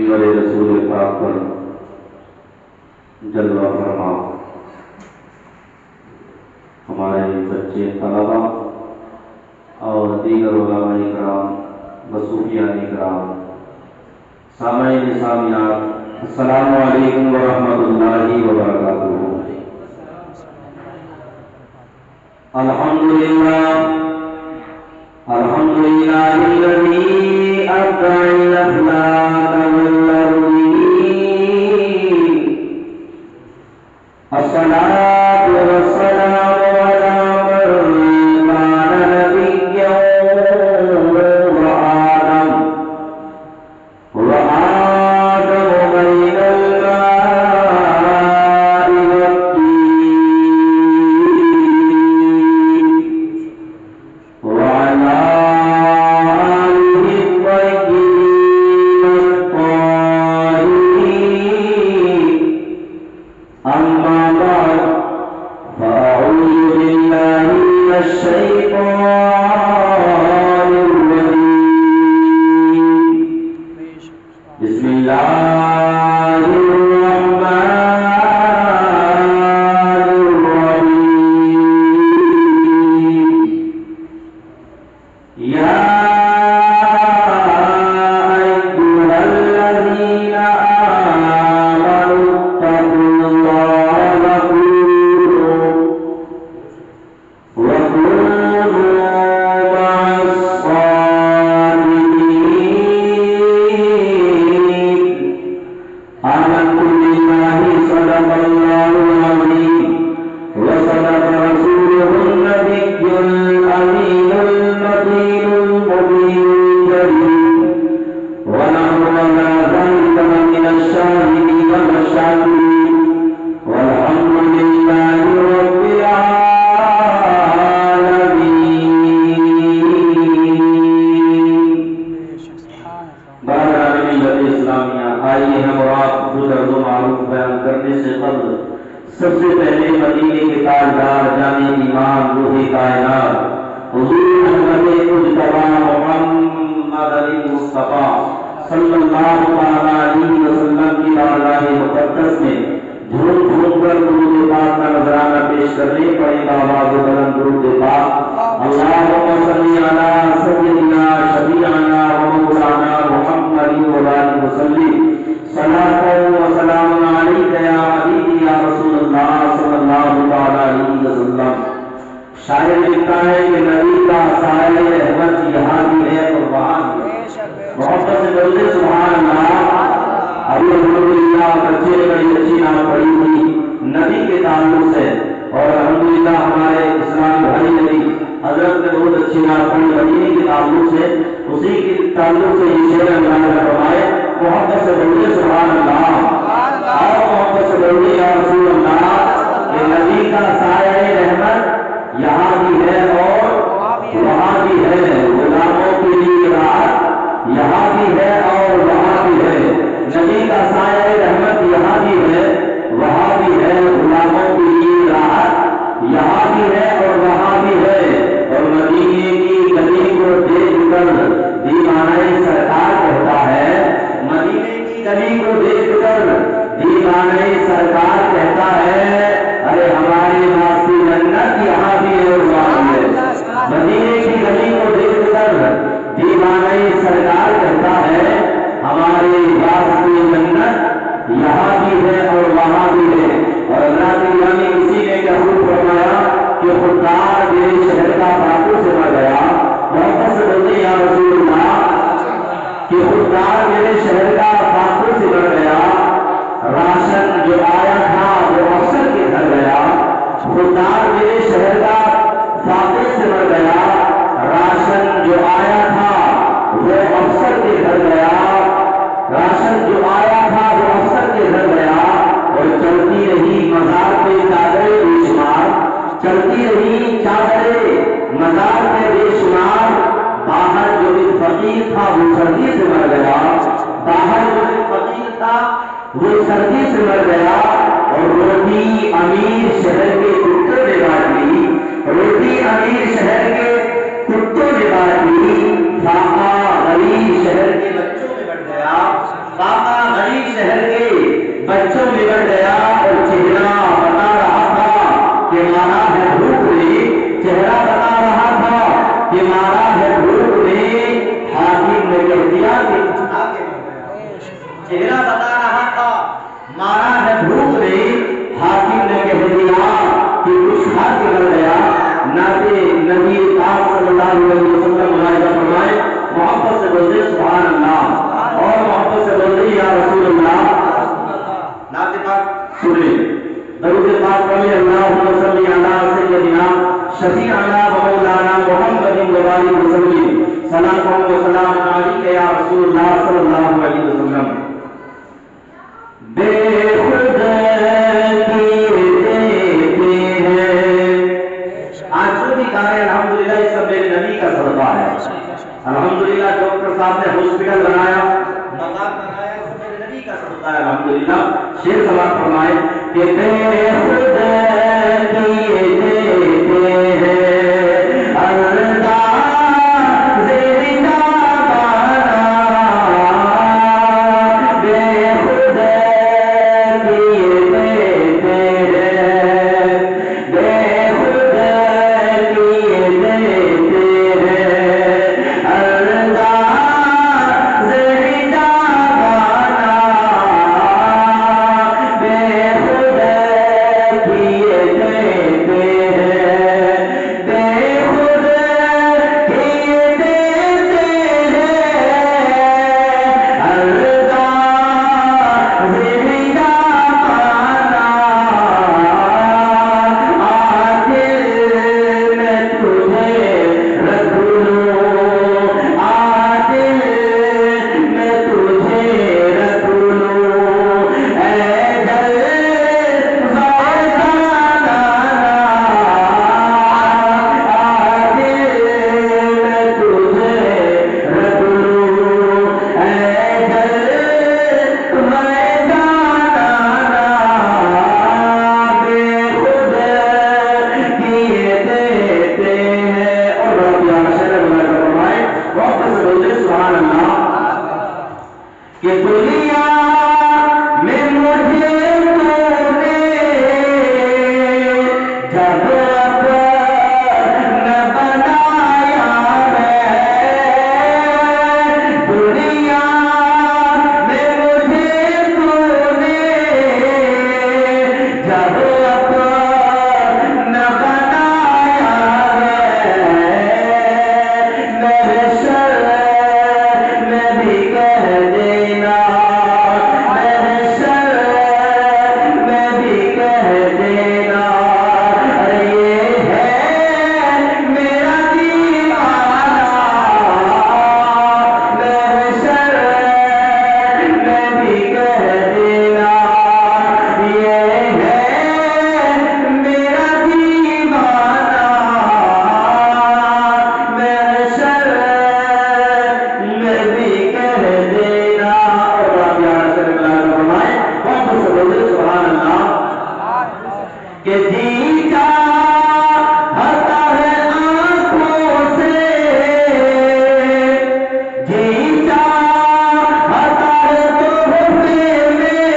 میرے رسول پاک پر جلوہ فرما ہمارے بچے طلبہ اور دیگر علماء کرام و صوفیان کرام سامعین سامعات السلام علیکم ورحمۃ اللہ وبرکاتہ۔ الحمدللہ الذی ابدع الاخلاق والارضین الصلاۃ والسلام علی من کان نبیا وآدم بین الماء والطین وعلى آلہ الطیبین الطاہرین۔ أما بعد فأعوذ بالله من الشيطان الرجيم، بسم الله الرحمن الرحيم۔ يا أيها الذين آمنوا اتقوا الله وكونوا مع الصادقين۔ آمنت بالله صدق الله العظيم وصدق رسوله النبي الأمين المتين المبين الجليل، ونحن على ذلك من الشاهدين والشاكرين، والحمد لله رب العالمين۔ برادران ملت اسلامیہ، آئیے ہم اور آپ بزرگ و معروف بیان کرنے سے قبل سب سے پہلے مدینے کے تاجدار جامع امام روح کائنات حضور محمد مجتبی محمد علی مصطفیٰ صلی اللہ علیہ وسلم کی بارگاہ مقدس میں جھوم جھوم کر درود پاک کا نذرانہ پیش کرنے پر ایک آواز بلند درود پاک اللہم صلی علی سیدنا شفیعنا و مولانا محمد وآلہ وسلم صلاۃ و سلام علیک یا حبیبی یا رسول اللہ صلی اللہ علیہ وسلم۔ شاعر لکھتا ہے کہ نبی کا سایہ رحمت یہاں بھی ہے اور وہاں بھی ہے۔ محبت سے بولتے سبحان اللہ۔ ابھی الحمدللہ بچے نے بڑی اچھی نام پڑھی ہوئی نبی کے تعلق سے، اور الحمدللہ ہمارے اسلامی بھائی نبی حضرت نے بہت اچھی نام پڑھی مدینے کے تعلق سے، اسی کے تعلق سے یہ شعر اللہ نے فرمائے محبت سے بولتے سبحان اللہ، اور محبت سے بولتے یا رسول اللہ کہ نبی کا سایہ رحمت یہاں بھی ہے اور وہاں بھی ہے، غلاموں کے لیے راحت یہاں بھی ہے اور وہاں بھی ہے، نبی کا سایہ رحمت یہاں بھی ہے وہاں بھی ہے، غلاموں کے لیے راحت یہاں بھی ہے اور وہاں بھی ہے۔ اور مدینے کی گلی کو دیکھ کر دیوانہ سرکار کہتا ہے، مدینے کی گلی کو دیکھ کر دیوانہ سرکار کہتا ہے ارے ہمارے واسطے جنت یہاں بھی ہے اور وہاں بھی ہے۔ مدینے کی گلی کو دیکھ کر دیوانہ سرکار کہتا ہے ہمارے واسطے جنت یہاں بھی ہے اور وہاں بھی ہے۔ اور اللہ کی یعنی اسی نے محفوظ فرمایا کہ خوددار میرے شہر کا فاقوں سے مر گیا، محبت سے بولتے یا رسول اللہ کہ خوددار میرے شہر کا فاقوں سے مر گیا، راشن جو آیا تھا وہ افسر کے گھر گیا، خوددار میرے شہر کا فاقے سے مر گیا، راشن جو آیا تھا وہ افسر کے گھر گیا، راشن جو آیا تھا وہ افسر کے گھر گیا، اور چلتی رہی مزار پہ چادریں بے شمار، چلتی رہی چادریں مزار پہ بے شمار، باہر جو ایک فقیر تھا وہ سردی سے مر گیا، باہر جو ایک فقیر تھا وہ سردی سے مر گیا، اور روٹی امیر شہر کے کتوں نے بانٹ لی، روٹی امیر شہر کے کتوں نے بانٹ لی، فاقہ غریب شہر کے بچوں میں بٹ گیا، آقا غریب شہر کے بچوں بگڑ گیا اور چہرہ بتا رہا تھا کہ مارا ہے بھوک نے، چہرہ بتا رہا تھا کہ مارا ہے بھوک نے، حاکم نے کہہ دیا کہ کھا کے مر گیا۔ چہرہ بتا رہا تھا مارا ہے بھوک نے، حاکم نے کہہ دیا کہ کچھ کھا کے مر گیا۔ نبی پاک صلی اللہ علیہ وسلم ملاحظہ فرمائے، محبت سے بولتے سبحان اللہ، اور محبت سے بولتے یا رسول اللہ۔ نعت پاک سنیں، درود پاک پڑھیں، اللہم صلی علی سیدنا شفیعنا و مولانا محمد وآلہ وسلم، صلاۃ و سلام علیک یا رسول اللہ صلی اللہ علیہ وسلم۔ بے خود کی دیتے ہیں، آج جو بھی کہا ہے الحمدللہ اس سب میرے نبی کا صدقہ ہے۔ الحمدللہ ڈاکٹر صاحب نے ہاسپٹل بنایا، مقام بنایا، سب میرے نبی کا صدقہ ہے الحمدللہ۔ شیر سماعت فرمائے کہ بے خود کی دیتے ہیں انداز نگاہانا، بے خود کی دیتے ہیں، بے خود کی دیتے ہیں انداز نگاہانا، بے خود کی دیتے ہیں، بے خود کی دیتے ہیں انداز نگاہانا، آدل میں تجھے رکھ لوں، آدل میں تجھے رکھ لوں، اے دل فیضانہ، آدل میں تجھے رکھ لوں، اے دل فیضانہ، بے خود کی دیتے ہیں۔ اور بڑا پیارا شعر اللہ کا فرمائے، واپس سے بولتے سبحان اللہ کہ دنیا میں مجھے تو نے جب اپنا بنایا ہے، دنیا میں مجھے تو نے جب اپنا بنایا ہے، میرے شر میں بھی کہہ دینا، میرے شر میں بھی کہہ دینا، ارے یہ ہے میرا دیوانہ، میرے شر میں بھی کہہ دینا، یہ ہے میرا دیوانہ، میرے شر میں بھی کہہ دینا۔ اور بڑا پیارا شعر اللہ کا فرمائے، واپس سے بولتے سبحان اللہ کہ جی چاہتا ہے آنکھوں سے، جی چاہتا ہے تحفے میں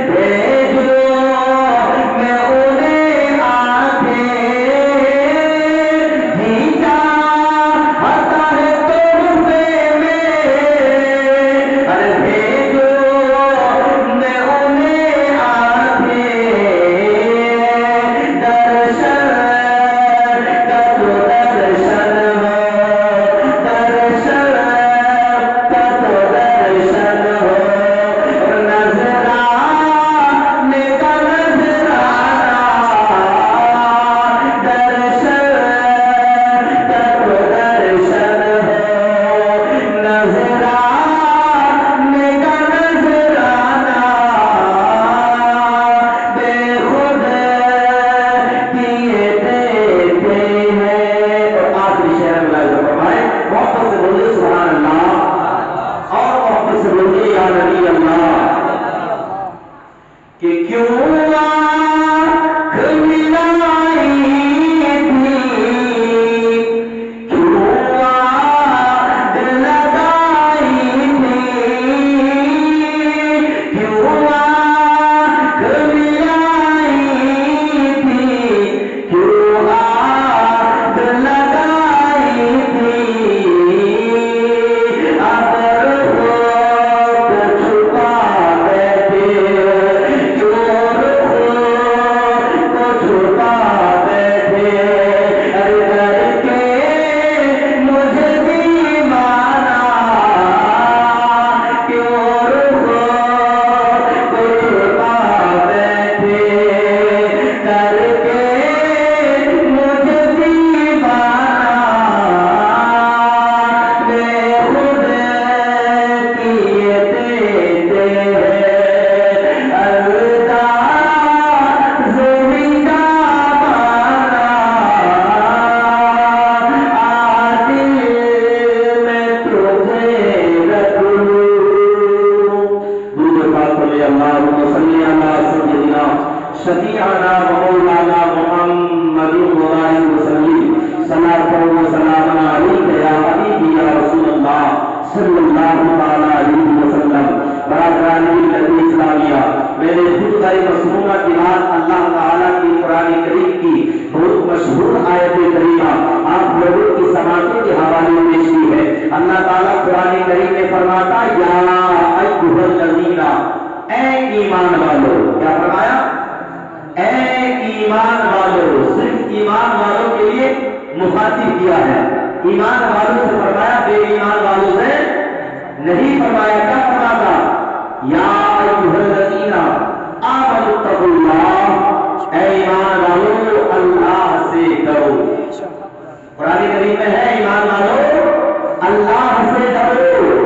بھیجوں میں انہیں آنکھیں، جی چاہتا ہے تحفے میں، ارے بھیجوں میں انہیں آنکھیں، درشن کا تو درشن ہو، درشن کا تو درشن ہو، نظرانے کا نظرانہ، درشن کا تو درشن ہو، نظرانے کا نظرانہ، بے خود کیے دیتے ہیں۔ اور آخری شعر میں ملاحظہ فرمائے، محبت سے بولے سبحان اللہ، اور محبت سے بولے یا نبی اللہ، کہ کیوں آنکھ ملائی تھی، کیوں آگ لگائی تھی، تعالی علیہ وسلم۔ برادران ملت اسلامیہ، میں نے خطبہ مسنونہ کے بعد اللہ تعالیٰ کی قرآن کریم کی بہت مشہور آیت کریمہ آپ لوگوں کی سماعتوں کے حوالے پیش کی ہے۔ اللہ تعالیٰ قرآن کریم میں فرماتا یا ایھا الذین، اے ایمان والو، کیا فرمایا؟ اے ایمان والو، صرف ایمان والوں کے لیے مخاطب کیا ہے، ایمان والوں سے فرمایا، بے ایمان والوں سے نہیں فرمایا۔ کیا فرماتا؟ یا ایھا الذین آمنوا اتقوا اللہ، اے ایمان والو اللہ سے ڈرو۔ قرآن کریم میں ہے ایمان والو اللہ سے ڈرو،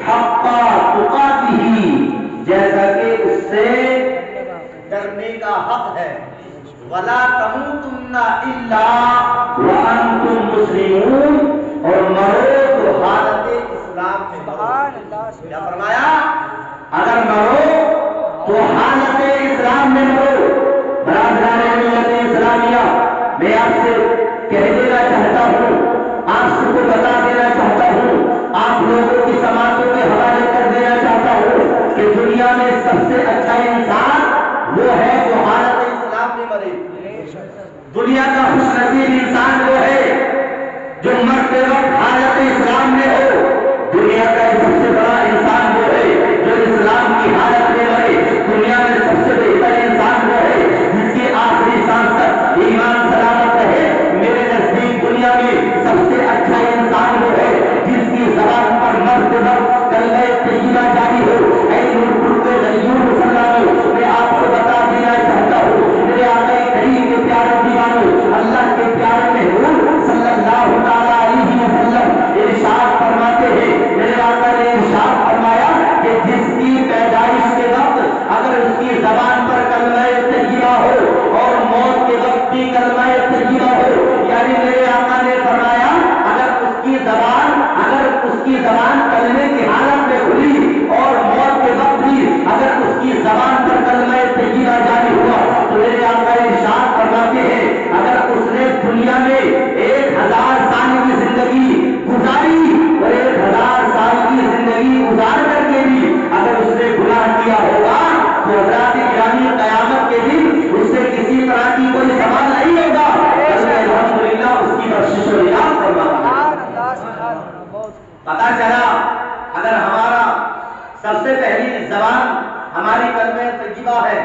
حق تقاتہ، جیسا کہ اس سے ڈرنے کا حق ہے، ولا تموتن الا وانتم مسلمون، اور مرو تو حالت اسلام میں مرو۔ کیا فرمایا؟ اگر مرو تو حالت اسلام میں مرو۔ برادران ملت اسلامیہ، میں آپ سے کہہ دینا چاہتا ہوں، آپ سب کو بتا دینا چاہتا ہوں، آپ لوگوں کی سماعتوں کے حوالے کر دینا چاہتا ہوں کہ دنیا میں سب سے اچھا انسان وہ ہے جو حالت اسلام میں مرے۔ دنیا کا خوش نصیب انسان وہ ہے جو مرتے وقت حالت اسلام میں ہو۔ دنیا کا سب سے بڑا انسان وہ ہے جو اسلام کی حالت میں مرے۔ دنیا میں سب سے بہتر انسان وہ ہے جس کی آخری سانس تک ایمان سلامت رہے۔ میرے نزدیک دنیا میں سب سے اچھا انسان وہ ہے جس کی زبان پر مرتے وقت کلمہ طیبہ جاری ہو۔ اے ملک کے غیور مسلمانوں، میں آپ کو بتا دینا چاہتا ہوں، میرے آقا کریم کے پیارے دیوانوں، اللہ کے پیارے محبوب صلی اللہ تعالی علیہ وسلم ارشاد فرماتے ہیں، میرے آقا نے ارشاد فرمایا کہ جس کی پیدائش کے وقت اگر اس کی زبان پر کلمہ طیبہ ہو اور موت کے وقت بھی کلمہ طیبہ ہو، یعنی میرے آقا نے فرمایا اگر اس کی زبان کلمے کی حالت میں کھلی اور موت کے وقت بھی اگر اس کی زبان پر کلمہ طیبہ جاری ہوا، تو میرے آقا ارشاد فرماتے ہیں اگر اس نے دنیا میں 1000 سال کی زندگی گزاری اور 1000 سال کی زندگی گزار کر کے بھی اگر اس نے گناہ کیا ہوگا تو حضرات گرامی قیامت کے دن اس سے کسی طرح کی کوئی سوال نہیں ہوگا، الحمدللہ اس کی بخشش و رحمت فرماتا ہے۔ پتا چلا اگر ہمارا سب سے پہلی زبان ہماری کلمہ طیبہ ہے،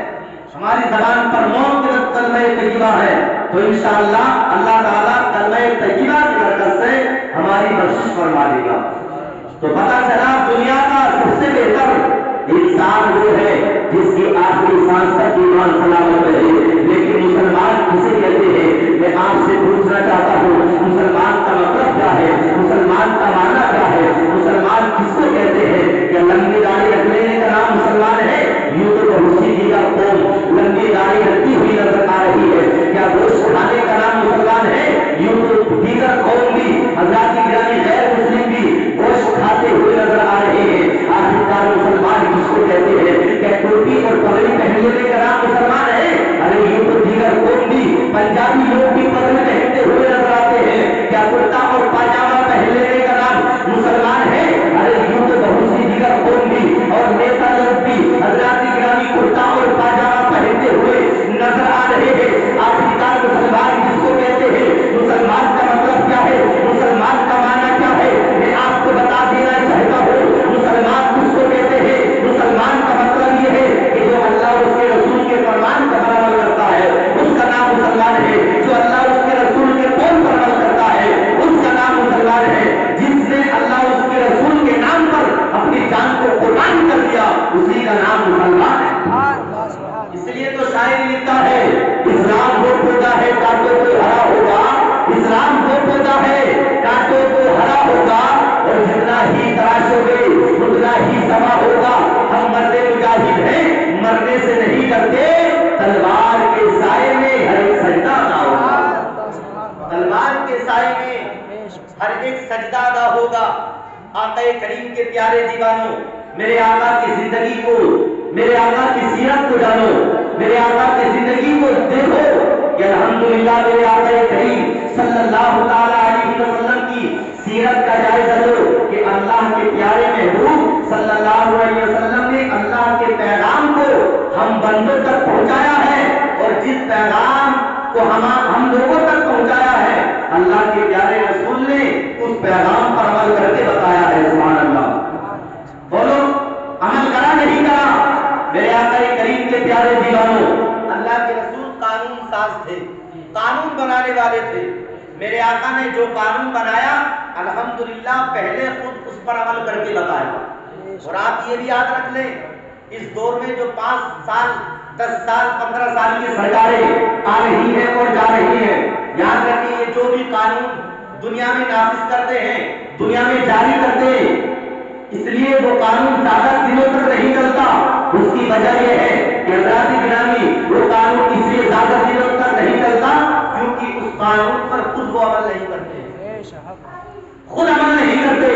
ہماری زبان پر موت کے وقت کلمہ طیبہ ہے، تو انشاءاللہ اللہ تعالیٰ کلمہ طیبہ کی برکت سے ہماری بخشش فرما دے گا۔ تو پتا چلا دنیا کا سب سے بہتر انسان وہ ہے جس کی آخری سانس تک ایمان سلامت رہے۔ لیکن مسلمان کسے کہتے ہیں؟ میں آپ سے پوچھنا چاہتا ہوں، مسلمان کا مطلب کیا ہے؟ مسلمان کا معنی کیا ہے؟ مسلمان کس کو کہتے ہیں؟ کیا لمبی داڑھی رکھ لینے کا نام مسلمان ہے؟ یوں تو بہت سی دیگر قوم لمبی داڑھی رکھتی ہوئی نظر آ رہی ہے۔ کیا گوشت کھانے کا نام مسلمان ہے؟ یوں تو دیگر قوم بھی، حضرات گرامی غیر مسلم بھی گوشت کھاتے ہوئے نظر آ رہے ہیں۔ آخرکار مسلمان کس کو کہتے ہیں؟ کیا ٹوپی اور پگڑی پہن لینے کا نام مسلمان ہے؟ ارے یوں تو دیگر قوم بھی، پنجابی لوگ بھی پگڑی پہنتے ہوئے نظر آتے ہیں۔ کیا کرتا اور پاجامہ پہن لینے کا نام مسلمان ہے؟ ارے یوں تو بہت سی دیگر قوم بھی اور نیتا لوگ بھی حضرات گرامی کرتا اور پاجامہ پہنتے ہوئے نظر آ رہے ہیں۔ آخرکار مسلمان کس کو کہتے ہیں؟ مسلمان کا مطلب کیا ہے؟ مسلمان کا معنی کیا ہے؟ میں آپ کو بتا دینا چاہتا ہوں، مسلمان کس کو کہتے ہیں؟ مسلمان کا مطلب یہ ہے کہ جو اللہ اور اس کے رسول کے فرمان کا عمل کرتا ہے اس کا نام مسلمان ہے۔ جو اللہ اور اس کے رسول کے قول پر عمل کرتا ہے اس کا نام مسلمان ہے۔ جس نے اللہ اور اس کے رسول کے نام پر اپنی جان کو قربان کر دیا اسی کا نام مسلمان ہے۔ اس لیے تو شاعر لکھتا ہے، اسلام وہ پودا ہے کاٹو تو ہرا ہوگا، اسلام وہ پودا ہے کاٹو تو ہرا ہوگا، اور جتنا ہی تراشو گے اتنا ہی سما ہوگا۔ ہم مرد مجاہد ہیں، مرنے سے نہیں ڈرتے، تلوار کے سائے میں ہر ایک سجدہ ادا ہوگا۔ تلوار کے سائے میں ہر ایک سجدہ ادا ہوگا۔ آقا کریم کے پیارے دیوانوں، میرے آقا کی زندگی کو، میرے آقا کی سیرت کو جانو، میرے آقا کی زندگی کو دیکھو کہ الحمدللہ میرے آقا کریم صلی اللہ تعالی علیہ وسلم کی سیرت کا جائزہ لو کہ اللہ کے پیارے محبوب بندوں تک پہنچایا ہے اور جس پیغام کو ہم لوگوں تک پہنچایا ہے اللہ کے پیارے رسول نے اس پیغام پر عمل کر کے بتایا ہے. سبحان اللہ. بولو عمل کرا نہیں کرا؟ میرے آقا کریم کے پیارے دیوانوں، اللہ کے رسول قانون ساز تھے، قانون بنانے والے تھے. میرے آقا نے جو قانون بنایا الحمدللہ پہلے خود اس پر عمل کر کے بتایا. اور آپ یہ بھی یاد رکھ لیں، اس دور میں جو 5 سال 10 سال 15 سال کی سرکاریں آ رہی ہیں اور جا رہی ہیں، یاد رکھیں یہ جو بھی قانون دنیا میں نافذ کرتے ہیں، دنیا میں جاری کرتے ہیں، اس لیے وہ قانون زیادہ دنوں تک نہیں چلتا. اس کی وجہ یہ ہے کہ حضرات گرامی وہ قانون اس لیے زیادہ دنوں تک نہیں چلتا کیونکہ اس قانون پر خود وہ عمل نہیں کرتے، خود عمل نہیں کرتے،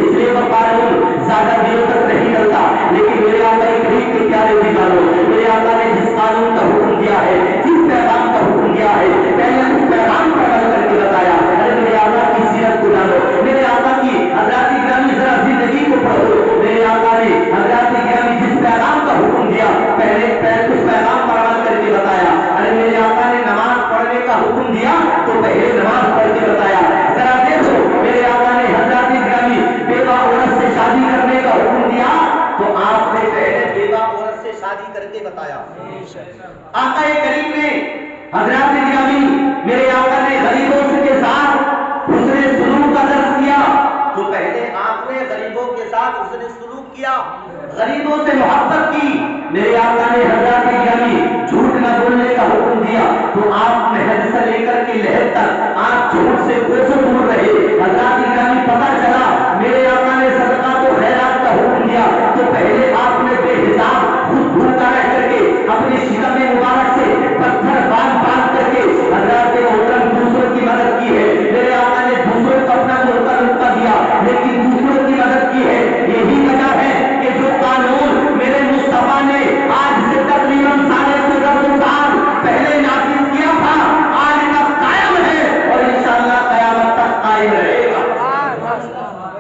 اس لیے وہ قانون زیادہ دنوں تک نہیں چلتا. لیکن میرے آقا کریم کے پیارے دیوانوں، میرے آقا نے جس قانون کا حکم دیا ہے، جس پیغام کا حکم دیا ہے، پہلے اس پیغام پر عمل کر کے بتایا. ارے میرے آقا کی سیرت کو جانو، میرے آقا کی حضرات گرامی ذرا زندگی کو پڑھو. میرے آقا نے حضرات گرامی جس پیغام کا حکم دیا پہلے اس پیغام پر عمل کر کے بتایا. ارے میرے آقا نے نماز پڑھنے کا حکم دیا تو پہلے نماز پڑھ کے بتایا. ذرا دیکھو میرے آقا نے حضرات گرامی بیوہ عورت سے شادی کرنے کا حکم دیا تو آپ نے پہلے بیوہ عورت سے شادی کر کے بتایا. آقا کریم نے حضرات گرامی میرے آقا نے غریبوں کے ساتھ حسن سلوک کا درس کیا تو پہلے آپ نے غریبوں کے ساتھ حسن سلوک کیا، غریبوں سے محبت کی. میرے آقا نے حضرات گرامی جھوٹ نہ بولنے کا حکم دیا تو آپ محل سے لے کر کے لہر تک آپ جھوٹ سے کوسوں دور رہے. حضرات گرامی پتہ چلا میرے آقا نے صدقہ تو خیرات کا حکم دیا تو پہلے آپ نے بے حساب خود بھوکا رہ کر کے اپنی شکم مبارک سے پتھر باندھ کر کے حضرات محترم دوسروں کی مدد کی ہے. میرے آقا نے دوسروں کو اپنا روکا دیا لیکن دوسروں کی مدد کی ہے. یہی وجہ ہے کہ جو قانون میرے مصطفیٰ نے آج سے تقریباً 3.5 سال پہلے نافذ کیا تھا آج تک قائم ہے اور انشاءاللہ قیامت تک قائم رہے گا،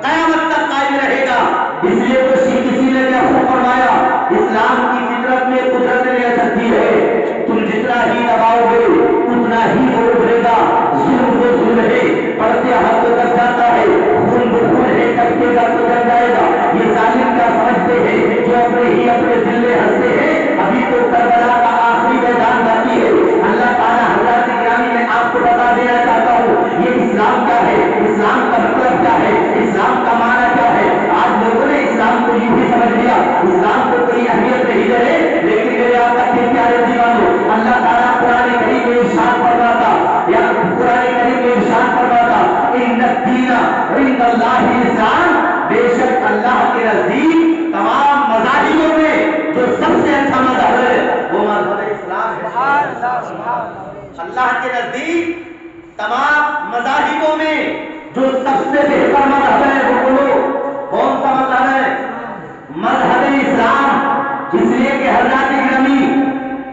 قیامت تک قائم رہے گا. اس لیے تو کسی نے کیا فرمایا، اسلام کی فطرت میں قدرت نے اجازت دی ہے، تم جتنا ہی دباؤ گے اتنا ہی وہ ابھرے گا. ظلم وہ ظلم ہے، پڑھتے حد تک جاتا ہے، خون وہ خون ہے، ٹپکے گا تو جل جائے گا. یہ ظالم کیا سمجھتے ہیں جو اپنے دل میں ہنستے ہیں. ابھی تو کربلا کا آخری میدان باقی ہے. اللہ تعالیٰ حضرات گرامی میں آپ کو بتا دینا چاہتا ہوں یہ اسلام کیا ہے، اسلام کا مطلب کیا ہے، اسلام کا معنی کیا ہے. آج لوگوں نے اسلام کو یوں ہی سمجھ لیا، اسلام کو کوئی اہمیت نہیں دے رہے. لیکن میرے آقا کے پیارے دیوانوں، اللہ تعالیٰ قرآن کریم میں ارشاد فرماتا یا قرآن کریم میں ارشاد فرماتا ان الدین عند اللہ الاسلام، بے شک اللہ کے نزدیک تمام مذاہبوں میں جو سب سے اچھا مذہب ہے وہ مذہب اسلام ہے. اللہ کے نزدیک تمام مذاہبوں میں جو سب سے بہتر مذہب ہے وہ بولو کون سا مذہب ہے؟ مذہب اسلام. اس لیے کہ حضرات گرامی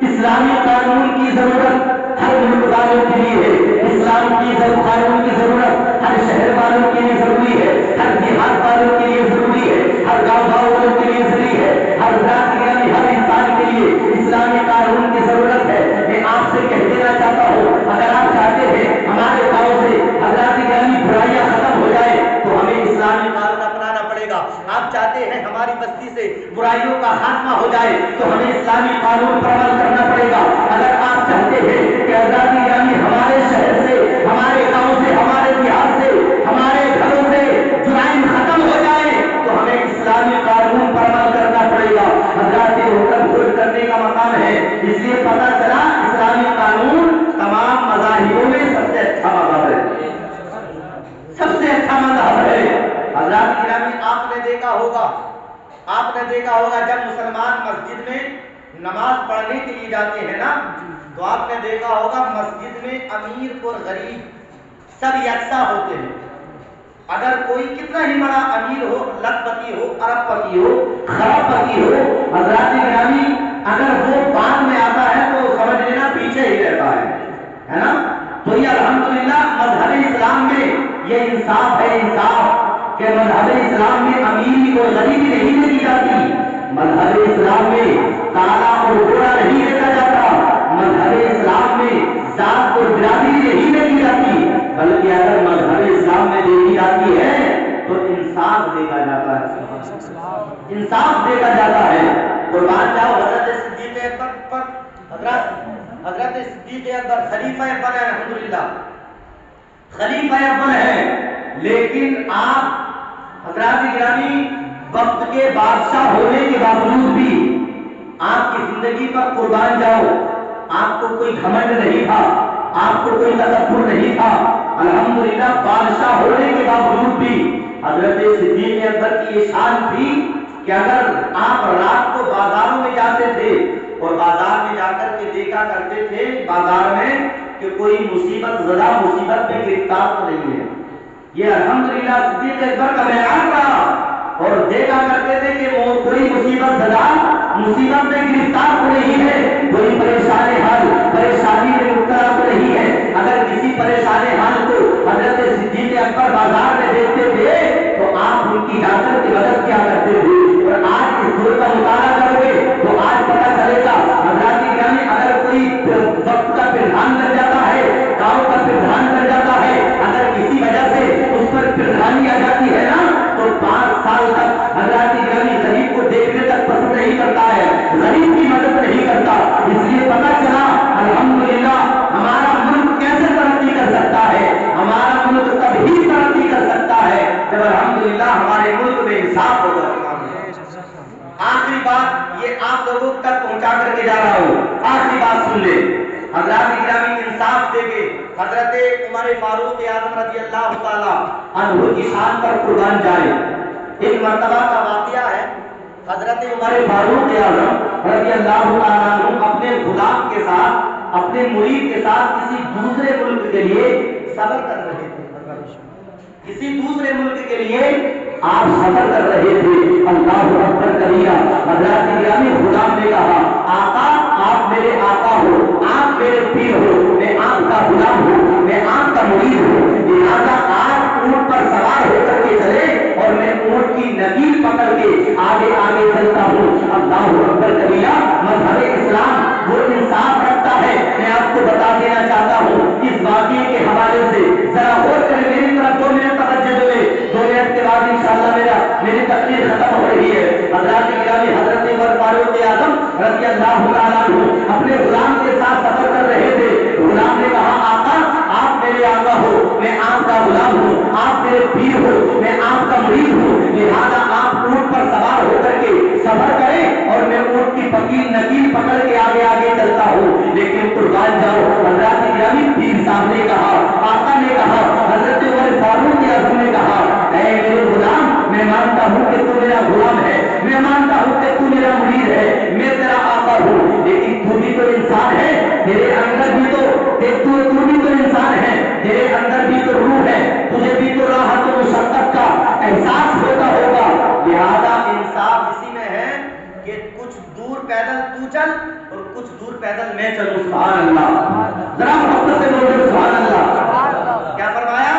اسلامی قانون کی ضرورت ہر ملک والوں کے لیے ہے، اسلام کی قانون کی ضرورت ہر شہر والوں کے لیے ضروری ہے، ہر دیہات والوں کے لیے ضروری ہے، ہر گاؤں والوں کے لیے ضروری ہے، ہر حضرات گرامی ہر انسان کے لیے اسلامی قانون کی ضرورت ہے. میں آپ سے کہہ دینا چاہتا ہوں اگر آپ چاہتے ہیں ہمارے گاؤں سے حضرات گرامی برائیاں ختم ہو جائے تو ہمیں اسلامی قانون اپنانا پڑے گا. آپ چاہتے ہیں ہماری بستی سے برائیوں کا خاتمہ ہو جائے تو ہمیں اسلامی قانون پر عمل کرنا پڑے گا. اگر آپ چاہتے ہیں کہ حضرات گرامی ہمارے شہر سے، ہمارے گاؤں سے، ہمارے دیہات سے، ہمارے گھروں سے جرائم ختم ہو جائے تو ہمیں اسلامی قانون پر عمل کرنا پڑے گا. حضرات حکم خود کرنے کا مقام ہے. اس لیے پتہ چلا اسلامی قانون تمام مذاہبوں میں سب سے اچھا مذہب ہے، سب سے اچھا مذہب ہے. حضرات گرامی آپ نے دیکھا ہوگا جب مسلمان مسجد میں نماز پڑھنے کے لیے جاتے ہیں نا تو آپ نے دیکھا ہوگا مسجد میں امیر اور غریب سب یکساں ہوتے ہیں. اگر کوئی کتنا ہی بڑا امیر ہو، لکھ پتی ہو، ارب پتی ہو، خرب پتی ہو، حضرات گرامی اگر وہ بعد میں آتا ہے تو سمجھ لینا پیچھے ہی رہتا ہے نا. تو یہ الحمدللہ مذہب اسلام میں یہ انصاف ہے کہ مذہب اسلام میں امیری اور غریبی نہیں دیکھی جاتی. مذہب مذہب اسلام میں کالا اور گورا نہیں دیکھا جاتا، مذہب اسلام میں ذات اور برادری نہیں دیکھی جاتی، بلکہ اگر مذہب اسلام میں دیکھی جاتی ہے تو انصاف دیکھا جاتا ہے، انصاف دیکھا جاتا ہے۔ قربان جاؤ حضرت صدیق اکبر پر حضرت صدیق اکبر خلیفہ اول ہے، الحمدللہ خلیفہ اول ہے، لیکن آپ حضرات گرامی وقت کے بادشاہ ہونے کے باوجود بھی آپ کی زندگی پر قربان جاؤ آپ کو کوئی گھمنڈ نہیں تھا، آپ کو کوئی تکبر نہیں تھا، الحمدللہ بادشاہ ہونے کے باوجود بھی حضرت صدیق اکبر کی یہ شان تھی کہ اگر آپ رات کو بازاروں میں جاتے تھے اور بازار میں جا کر کے دیکھا کرتے تھے بازار میں کہ کوئی مصیبت زدہ مصیبت میں گرفتار تو نہیں ہے، یہ الحمدللہ صدیق اکبر کا بیان رہا، اور دیکھا کرتے تھے کہ وہ کوئی مصیبت زدہ مصیبت میں گرفتار تو نہیں ہے، کوئی پریشان حال پریشانی میں مبتلا تو نہیں ہے۔ اگر کسی پریشان حال کو حضرت صدیق اکبر بازار میں دیکھتے تھے تو آپ ان کی جا کر کے مدد کیا کرتے تھے، اور آج اس دور کا مطالعہ کرو گے تو آج پتہ چلے گا حضرات گرامی اگر کوئی وقت کا پردھان کر جاتا ہے، گاؤں کا پردھان کر جاتا ہے، اگر کسی وجہ سے اس پر پردھانی آ جاتی ہے نا تو 5 سال تک حضرات گرامی غریب کو دیکھنے تک پسند نہیں کرتا ہے، غریب کی مدد نہیں کرتا، اس لیے پتہ چلا الحمدللہ ہمارا ملک کیسے ترقی کر سکتا ہے، ہمارا ملک تب ہی ترقی کر سکتا ہے جب الحمدللہ ہمارے ملک میں انصاف ہوگا۔ آخری بات یہ آپ لوگوں تک پہنچا کر کے جا رہا ہوں، آخری بات سن لیں حضرات گرامی، انصاف دے کے حضرت عمر فاروق اعظم رضی اللہ تعالی عنہ کی شان پر قربان جائے۔ ایک مرتبہ کا واقعہ ہے، حضرت عمر فاروق اعظم رضی اللہ تعالی عنہ اپنے غلام کے ساتھ اپنے مرید کے ساتھ کسی دوسرے ملک کے لیے سفر کر رہے تھے، کسی دوسرے ملک کے لیے آپ سفر کر رہے تھے، اللہ اکبر کبیرہ، حضرات گرامی غلام نے کہا آقا آپ میرے آقا ہو، آپ میرے پیر ہو، میں آپ کا غلام ہوں، میں آپ کا مرید ہوں، لہذا آپ اونٹ پر سوار ہو کر کے چلے اور میں اونٹ کی نگیل پکڑ کے آگے آگے چلتا ہوں۔ اللہ اکبر کبیرہ، مذہب اسلام وہ انصاف رکھتا ہے۔ میں آپ کو بتا دینا چاہتا ہوں اس واقعے کے حوالے سے ذرا غور کریں، میری طرف 2 منٹ توجہ دیں، 2 منٹ کے بعد انشاءاللہ میری تقریر ختم ہو رہی ہے۔ حضرات گرامی حضرت عمر فاروق اعظم رضی اللہ تعالیٰ عنہ اپنے غلام کے ساتھ سفر کر رہے تھے، غلام نے کہا آقا آپ میرے آقا ہو، میں آپ کا غلام ہوں، آپ میرے پیر ہو، میں آپ کا مرید ہوں، لہذا آپ اونٹ پر سوار ہو کر کے سفر کریں اور میں اونٹ کی پکیل نکیل پکڑ کے آگے آگے چلتا ہوں، لیکن قربان جاؤ حضرات گرامی پیر صاحب نے کہا، آقا نے کہا، حضرت عمر فاروق اعظم نے کہا اے میرے غلام میں مانتا ہوں کہ تو میرا غلام ہے، میں مانتا ہوں کہ تو میرا مرید ہے، میں تیرا آقا ہوں، لیکن تو بھی تو انسان ہے، تیرے اندر بھی تو انسان ہے، تیرے اندر بھی تو روح ہے، تجھے بھی تو راحت و مشقت کا احساس ہوتا ہوگا، لہذا انصاف اسی میں ہے کہ کچھ دور پیدل تو چل اور کچھ دور پیدل میں چلوں۔ سبحان اللہ، ذرا محبت سے بولو سبحان اللہ۔ کیا فرمایا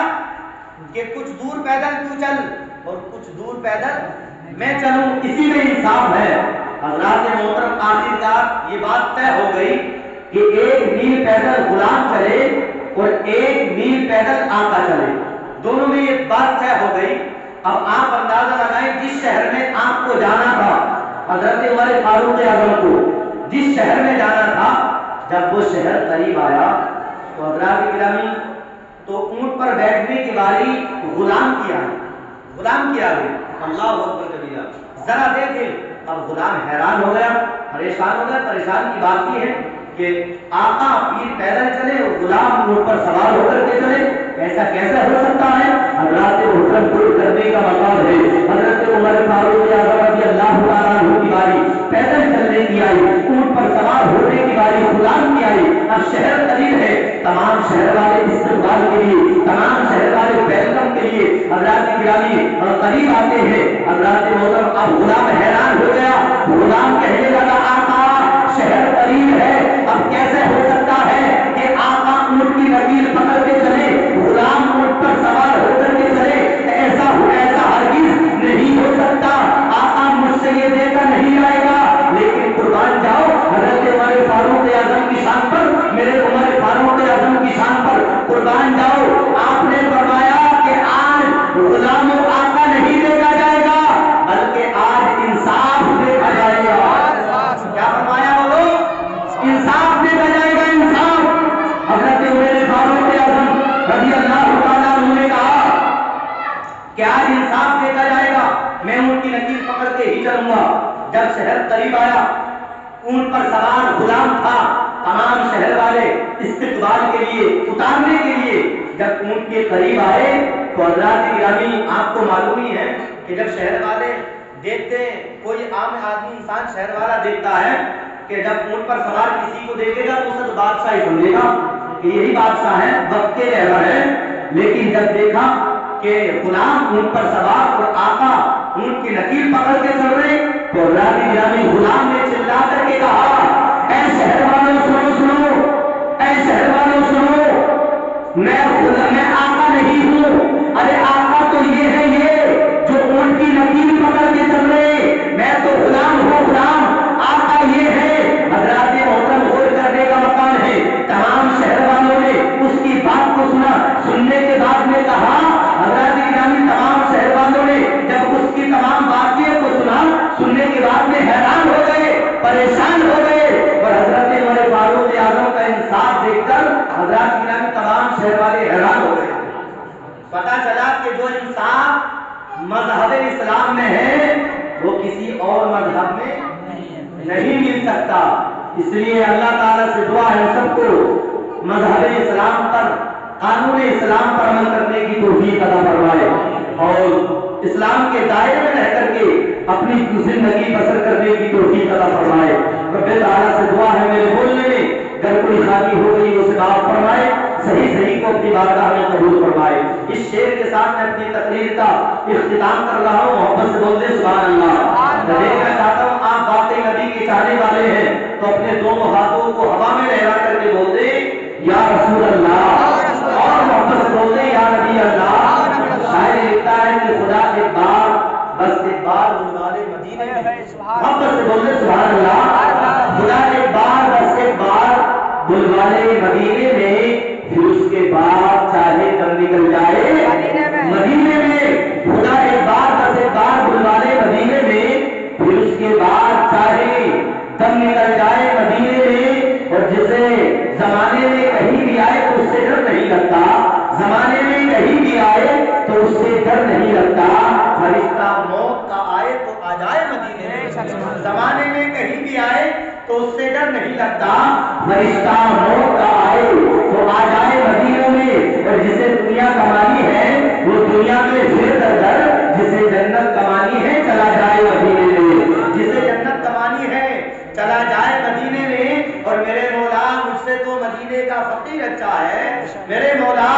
کہ کچھ دور پیدل تو چل اور کچھ دور پیدل میں چلوں، اسی میں انصاف ہے۔ حضرات محترم آخرکار یہ بات طے ہو گئی کہ 1 میل پیدل غلام چلے اور 1 میل پیدل آقا چلے، دونوں میں یہ بات طے ہو گئی۔ اب آپ اندازہ لگائیں جس شہر میں آپ کو جانا تھا، حضرت عمر فاروق اعظم کو جس شہر میں جانا تھا، جب وہ شہر قریب آیا تو حضرات گرامی تو اونٹ پر بیٹھنے کی باری غلام کی آ گئی۔ اللہ اکبر کبیرہ، ذرا دیکھیں اب غلام حیران ہو گیا، پریشان ہو گیا۔ پریشان کی بات یہ ہے کہ آقا پیر پیدل چلے اور غلام اونٹ پر سوار ہو کر کے چلے، ایسا کیسے ہو سکتا ہے؟ حضرات محترم کو کرنے کا مقام ہے۔ حضرت عمر فاروق اعظم رضی اللہ تعالیٰ عنہ کی باری پیدل چلنے کی آئی، اونٹ پر سوار ہونے کی باری غلام کی آئی۔ اب شہر قریب ہے، تمام شہر والے استقبال کے لیے، تمام شہر والے ویلکم کے لیے حضرات گرامی قریب آتے ہیں۔ حضرات محترم اب غلام حیران ہو گیا، غلام کہنے لگا آقا شہر قریب ہے، اب کیسے ہو سکتا ہے کہ آقا اونٹ کی نکیل پکڑ کے چلے، غلام اونٹ پر سوار ہو کر کے چلے؟ ایسا ہرگز نہیں ہو سکتا، آقا مجھ سے یہ دیکھا نہیں جائے گا جب شہر قریب آیا، اونٹ پر سوار غلام تھا، تمام شہر والے استقبال کے لیے، اتارنے کے لیے جب اونٹ کے قریب آئے تو حضرات گرامی آپ کو معلوم ہی ہے کہ جب شہر والے دیکھتے ہیں، کوئی عام آدمی انسان شہر والا دیکھتا ہے کہ جب اونٹ پر سوار کسی کو دیکھے گا تو اسے تو بادشاہ ہی سمجھے گا کہ یہی بادشاہ ہے، وقت کے رہبر ہے. لیکن جب دیکھا کہ غلام اونٹ پر سوار اور آقا اونٹ کی نکیل پکڑ کے چل رہے تو حضرات گرامی غلام نے چلا کر کے کہا، اے شہر والوں سنو سنو، اے شہر والوں سنو، میں آقا نہیں ہوں، ارے آقا تو یہ ہے یہ جو اونٹ کی نکیل پکڑ کے چل رہے، میں تو غلام ہوں، غلام آقا یہ ہے. حضرات محترم غور کرنے کا مقام ہے. تمام شہر والوں نے اس کی بات کو سنا، سننے کے بعد میں کہا، حضرات گرامی تمام شہر والوں نے جب اس کی تمام باتیں کو سنا، سننے کے بعد میں حیران ہو گئے، پریشان ہو گئے. اور حضرت عمر فاروق اعظم کا انصاف دیکھ کر حضرات گرامی تمام شہر والے حیران ہو گئے. پتا چلا کہ جو انصاف مذہب اسلام میں ہے وہ کسی اور مذہب میں نہیں مل سکتا. اس لیے اللہ تعالیٰ سے دعا ہے سب کو مذہب اسلام پر، قانون اسلام پر عمل کرنے کی توفیق عطا فرمائے اور اسلام کے دائرے میں رہ کر کے اپنی زندگی بسر کرنے کی توفیق عطا فرمائے. رب تعالیٰ سے دعا ہے میرے بولنے میں اگر کوئی خامی ہو گئی اسے معاف فرمائے، صحیح کو اپنی بارگاہ میں قبول فرمائے. اس شعر کے ساتھ میں اپنی تقریر کا اختتام کر رہا ہوں. محبت سے بولتے سبحان اللہ. میں دیکھنا چاہتا ہوں آپ واقعی نبی کے چاہنے والے ہیں تو اپنے دونوں ہاتھوں کو ہوا میں لہرا کر کے بولتے یا رسول اللہ، اور محبت سے بولتے یا نبی اللہ. شاعر لکھتا ہے کہ خدا ایک بار، بس ایک بار بلوالے مدینے میں. محبت سے بولتے سبحان اللہ. خدا ایک بار، بس ایک بار بلوالے مدینے میں، پھر اس کے بعد چاہے کب نکل جائے مدینے میں. خدا ایک بار، بس ایک بار بلوالے مدینے میں، پھر اس کے بعد چاہے دم نکل جائے مدینے میں. اور جسے زمانے میں کہیں بھی آئے تو اس سے ڈر نہیں لگتا، زمانے میں کہیں بھی آئے تو اس سے ڈر نہیں لگتا. فرشتہ موت کا آئے تو آ جائے مدینے میں، زمانے میں کہیں بھی آئے تو اس سے ڈر نہیں لگتا. فرشتہ موت کا آئے تو آ جائے مدینے میں. اور جسے دنیا کمانی ہے وہ دنیا میں پھر در، جسے جنت کمانی ہے چلا جائے مدینے میں، جسے جنت کمانی ہے چلا جائے مدینے میں. اور میرے مولا مجھ سے تو مدینے کا فقیر اچھا ہے، میرے مولا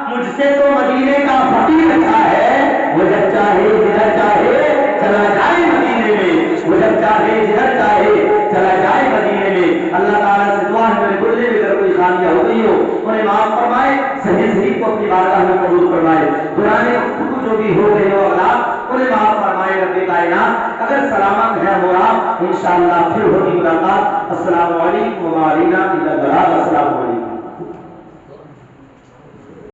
مجھ سے تو مدینے کا فقیر اچھا ہے. وہ جب چاہے جدھر چاہے چلا جائے مدینے میں، وہ جب چاہے جدھر چاہے چلا جائے مدینے میں. اللہ تعالیٰ سے دعا ہے میرے بولنے میں اگر کوئی خامیاں ہو گئی ہو انہیں معاف فرمائے، صحیح کو اپنی بارگاہ میں قبول فرمائے. پرانے گفتگو جو بھی ہو گئے ہو اللہ انہیں معاف فرمائے. رب کائنات اگر سلامت ہے ہو آپ انشاءاللہ پھر ہوگی ملاقات. السلام علیکم و علینا السلام علیکم.